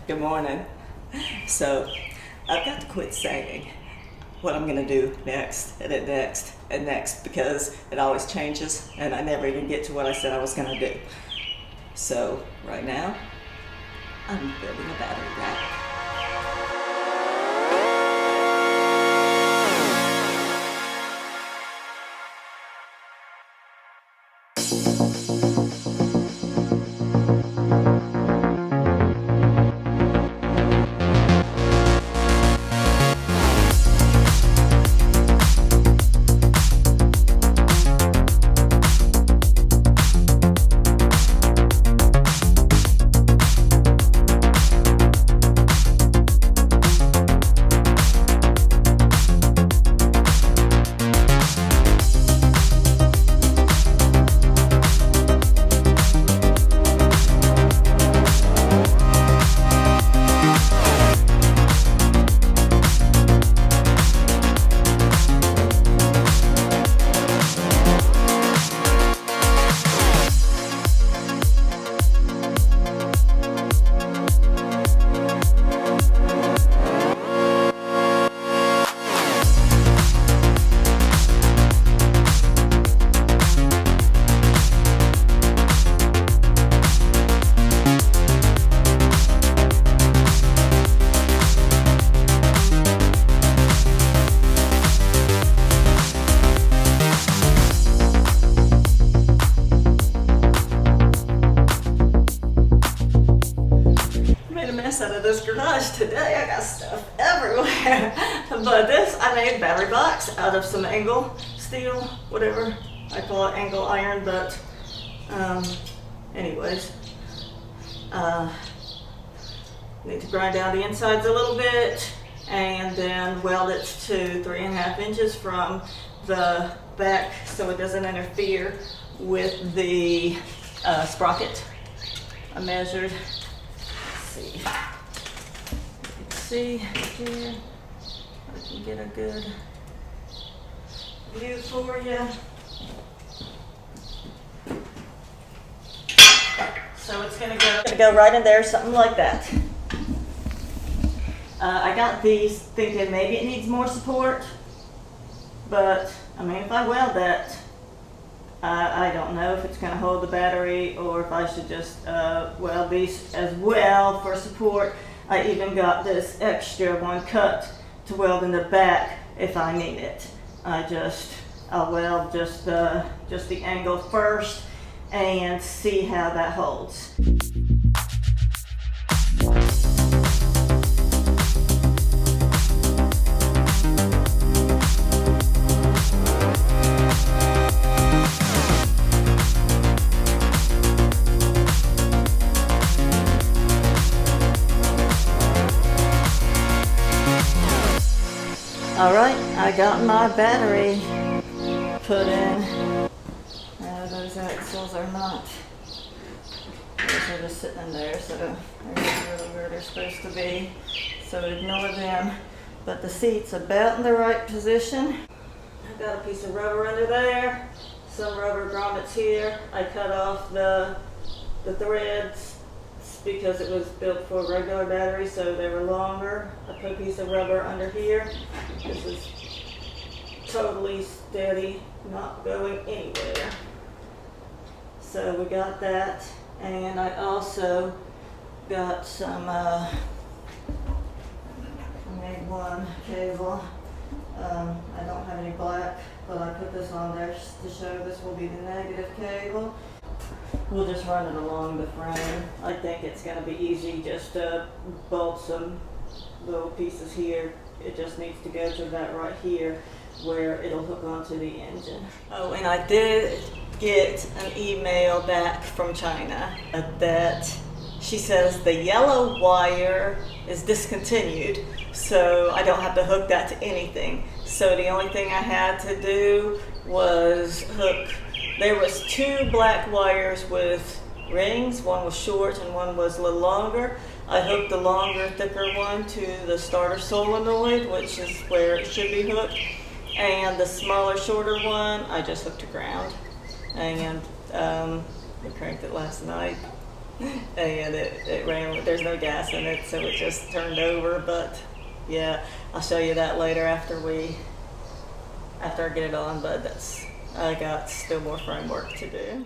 Good morning. So, I've got to quit saying what I'm going to do next and then next and next because it always changes and I never even get to what I said I was going to do. So, right now, I'm building a battery rack. Out of this garage today. I got stuff everywhere. But this, I made a battery box out of some angle steel, whatever. I call it angle iron, but anyways. Need to grind down the insides a little bit and then weld it to 3.5 inches from the back so it doesn't interfere with the sprocket. I measured. See here, I can get a good view for you. So it's gonna go right in there, something like that. I got these thinking maybe it needs more support, but I mean if I weld that, I don't know if it's going to hold the battery or if I should just weld these as well for support. I even got this extra one cut to weld in the back if I need it. I'll weld just the angle first and see how that holds. Alright, I got my battery put in. Those axles are not, those are just sitting in there, so they're really where they're supposed to be, so ignore them. But the seat's about in the right position. I've got a piece of rubber under there, some rubber grommets here. I cut off the threads because it was built for a regular battery, so they were longer. I put a piece of rubber under here. This is totally steady, not going anywhere. So we got that, and I also got some, I made one cable. I don't have any black, but I put this on there to show this will be the negative cable. We'll just run it along the frame. I think it's going to be easy just to bolt some little pieces here. It just needs to go to that right here where it'll hook onto the engine. Oh, and I did get an email back from China that she says the yellow wire is discontinued, so I don't have to hook that to anything. So the only thing I had to do was hook. There was 2 black wires with rings. One was short and one was a little longer. I hooked the longer, thicker one to the starter solenoid, which is where it should be hooked. And the smaller, shorter one, I just hooked to ground. And we cranked it last night. and it ran. There's no gas in it, so it just turned over. But yeah, I'll show you that later after I get it on. But I got still more frame work to do.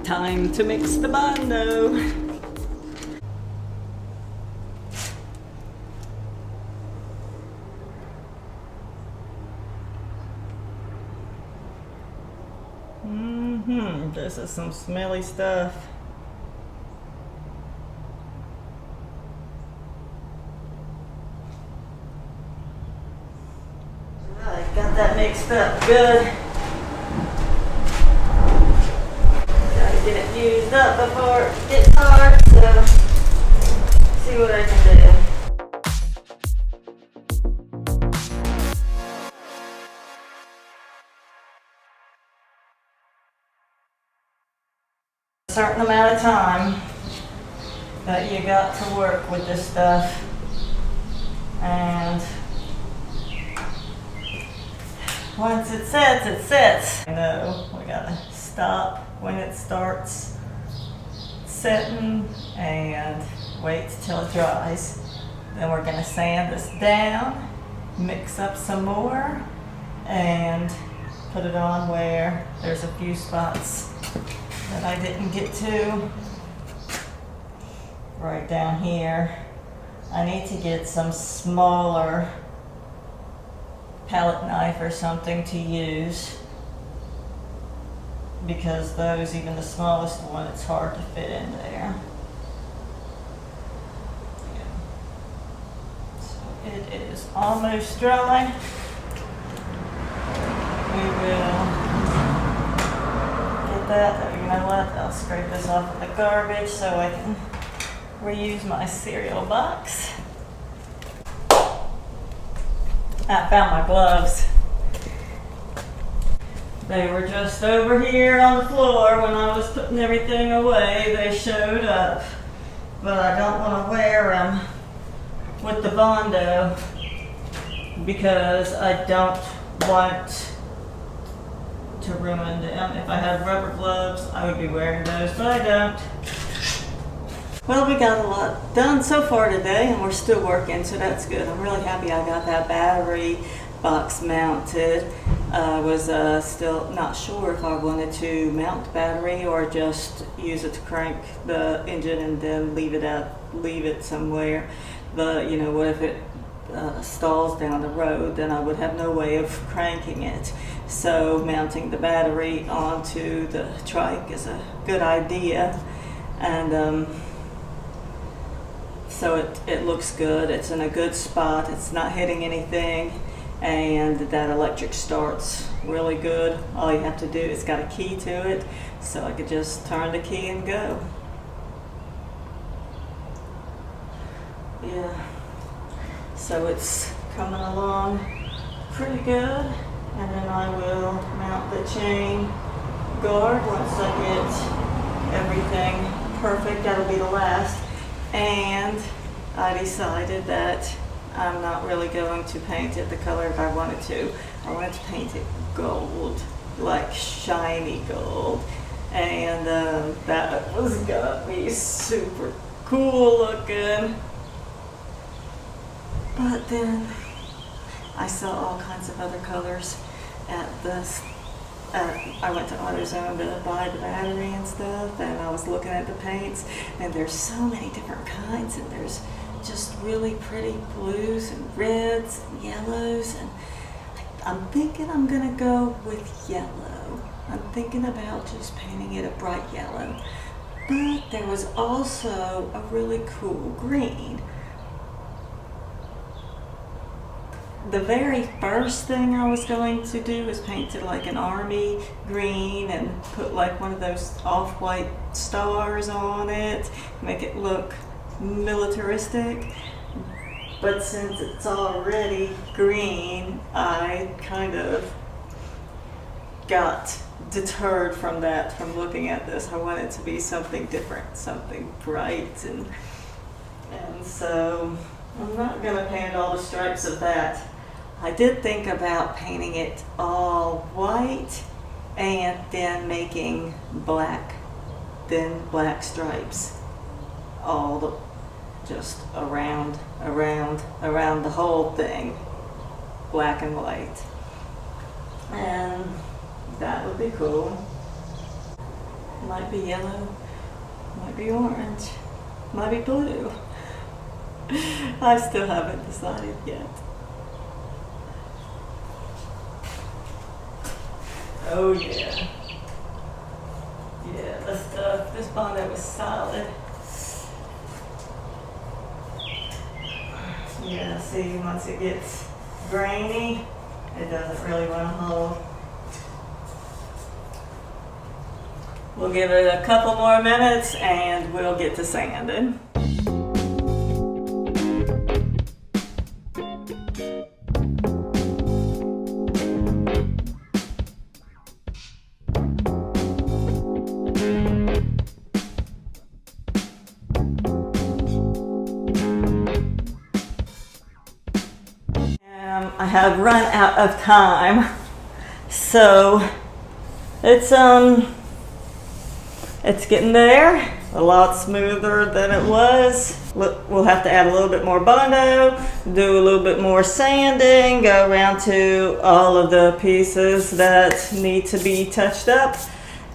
Time to mix the bondo. This is some smelly stuff. Alright, got that mixed up good. Get it used up before it gets hard, so see what I can do. A certain amount of time that you got to work with this stuff, and once it sets, it sets. I know we gotta stop when it starts setting and wait till it dries. Then we're gonna sand this down, mix up some more, and put it on where there's a few spots that I didn't get to. Right down here. I need to get some smaller palette knife or something to use, because those, even the smallest one, it's hard to fit in there. Yeah. So it is almost dry. We will get that. You know what? I'll scrape this off of the garbage so I can reuse my cereal box. I found my gloves. They were just over here on the floor when I was putting everything away. They showed up, but I don't want to wear them with the Bondo because I don't want to ruin them. If I had rubber gloves, I would be wearing those, but I don't. Well, we got a lot done so far today, and we're still working, so that's good. I'm really happy I got that battery box mounted. I was still not sure if I wanted to mount the battery or just use it to crank the engine and then leave it somewhere. But you know, what if it stalls down the road? Then I would have no way of cranking it. So mounting the battery onto the trike is a good idea, and so it looks good. It's in a good spot. It's not hitting anything, and that electric starts really good. All you have to do is got a key to it, so I could just turn the key and go. Yeah, so it's coming along pretty good, and then I will mount the chain guard once I get everything perfect. That'll be the last. And I decided that I'm not really going to paint it the color I wanted to. I wanted to paint it gold, like shiny gold, and that was gonna be super cool looking. But then I saw all kinds of other colors at this. I went to AutoZone to buy the battery and stuff, and I was looking at the paints, and there's so many different kinds, and there's just really pretty blues and reds and yellows, and I'm thinking I'm gonna go with yellow. I'm thinking about just painting it a bright yellow, but there was also a really cool green. The very first thing I was going to do is paint it like an army green and put like one of those off-white stars on it, make it look militaristic. But since it's already green, I kind of got deterred from that, from looking at this. I want it to be something different, something bright, and so I'm not gonna paint all the stripes of that. I did think about painting it all white and then making thin black stripes just around the whole thing, black and white. And that would be cool. Might be yellow, might be orange, might be blue. I still haven't decided yet. Oh yeah. Yeah, this bonnet was solid. Yeah, see, once it gets grainy, it doesn't really want to hold. We'll give it a couple more minutes and we'll get to sanding. I have run out of time, so it's getting there, a lot smoother than it was. We'll have to add a little bit more Bondo, do a little bit more sanding, go around to all of the pieces that need to be touched up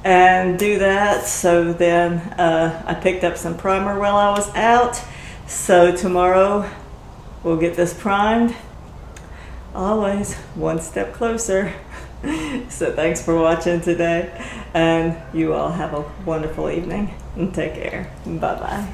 and do that. So then I picked up some primer while I was out, so tomorrow we'll get this primed. Always one step closer. So thanks for watching today, and you all have a wonderful evening and take care. Bye bye.